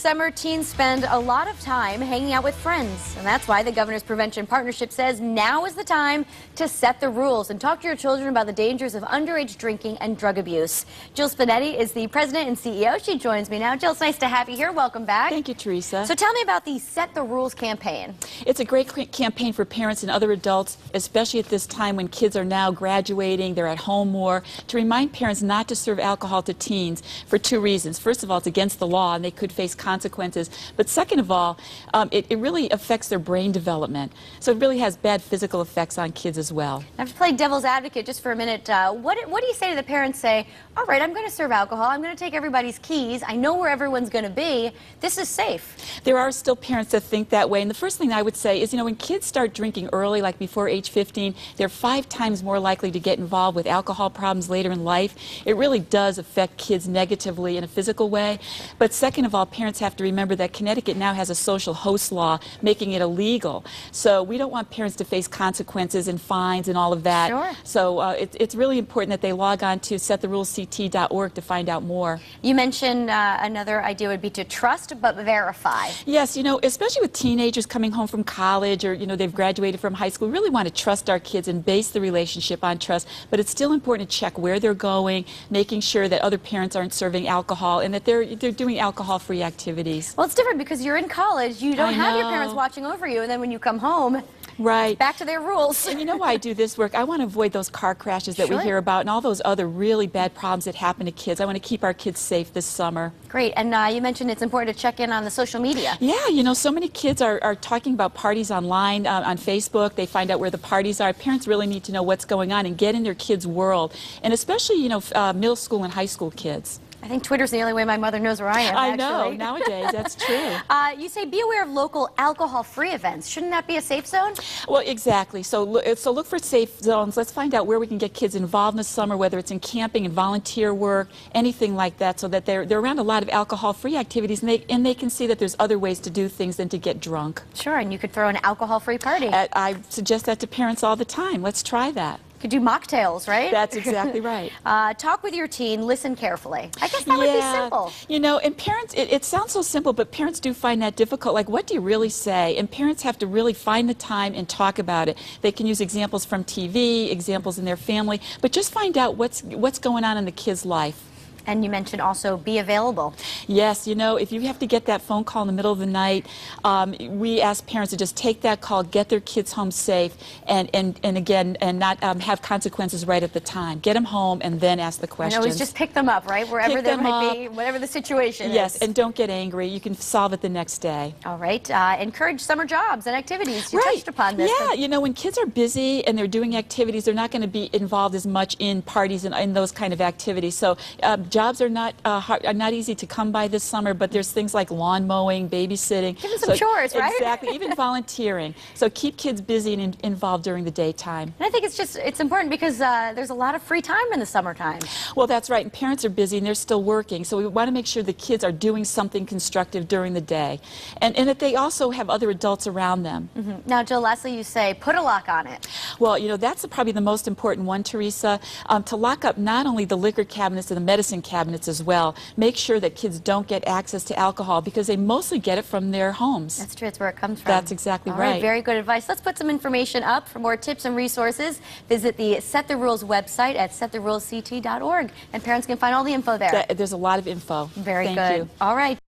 summer, teens spend a lot of time hanging out with friends, and that's why the Governor's Prevention Partnership says now is the time to set the rules and talk to your children about the dangers of underage drinking and drug abuse. Jill Spinetti is the president and CEO. She joins me now. Jill, it's nice to have you here. Welcome back. Thank you, Teresa. So tell me about the Set the Rules campaign. It's a great campaign for parents and other adults, especially at this time when kids are now graduating, they're at home more, to remind parents not to serve alcohol to teens for two reasons. First of all, it's against the law and they could face consequences. But second of all, it really affects their brain development. So it really has bad physical effects on kids as well. Now, to play devil's advocate just for a minute, what do you say to the parents say, all right, I'm going to serve alcohol, I'm going to take everybody's keys, I know where everyone's going to be, this is safe? There are still parents that think that way. And the first thing I would say is, when kids start drinking early, like before age 15, they're 5 times more likely to get involved with alcohol problems later in life. It really does affect kids negatively in a physical way. But second of all, parents have to remember that Connecticut now has a social host law making it illegal. So we don't want parents to face consequences and fines and all of that. Sure. So it's really important that they log on to settherulesct.org to find out more. You mentioned another idea would be to trust but verify. Yes, especially with teenagers coming home from college or, they've graduated from high school, we really want to trust our kids and base the relationship on trust. But it's still important to check where they're going, making sure that other parents aren't serving alcohol and that they're doing alcohol-free activities. Well, it's different because you're in college, you don't have your parents watching over you, and then when you come home, right, back to their rules. And you know why I do this work? I want to avoid those car crashes that we hear about and all those other really bad problems that happen to kids. I want to keep our kids safe this summer. Great. And you mentioned it's important to check in on the social media. Yeah, so many kids are talking about parties online, on Facebook. They find out where the parties are. Parents really need to know what's going on and get in their kids' world, and especially, middle school and high school kids. I think Twitter's the only way my mother knows where I am, I know, nowadays, that's true. You say be aware of local alcohol-free events. Shouldn't that be a safe zone? Well, exactly. So look for safe zones. Let's find out where we can get kids involved in the summer, whether it's in camping and volunteer work, anything like that, so that they're around a lot of alcohol-free activities, and they can see that there's other ways to do things than to get drunk. Sure, and you could throw an alcohol-free party. I suggest that to parents all the time. Let's try that. You could do mocktails, right? That's exactly right. Talk with your teen, listen carefully. I guess that would be simple. And parents, it sounds so simple, but parents do find that difficult. Like, what do you really say? And parents have to really find the time and talk about it. They can use examples from TV, examples in their family, but just find out what's going on in the kid's life. And you mentioned also be available. Yes, if you have to get that phone call in the middle of the night, we ask parents to just take that call, get their kids home safe, and not have consequences right at the time. Get them home and then ask the questions. And always just pick them up, right? Wherever they might be, whatever the situation is. Yes, and don't get angry. You can solve it the next day. All right. Encourage summer jobs and activities. You touched upon this. Yeah, when kids are busy and they're doing activities, they're not going to be involved as much in parties and in those kind of activities. So jobs are not easy to come by this summer, but there's things like lawn mowing, babysitting. Give them some chores, right? Exactly, even volunteering. So keep kids busy and involved during the daytime. And I think it's important because there's a lot of free time in the summertime. Well, that's right, and parents are busy and they're still working, so we want to make sure the kids are doing something constructive during the day, and that they also have other adults around them. Now, Jill, lastly, you say put a lock on it. Well, that's probably the most important one, Teresa, to lock up not only the liquor cabinets and the medicine cabinets as well. Make sure that kids don't get access to alcohol because they mostly get it from their homes. That's true. It's where it comes from. That's exactly right. All right. Very good advice. Let's put some information up. For more tips and resources, visit the Set the Rules website at settherulesct.org, and parents can find all the info there. There's a lot of info. Very good. Thank you. All right.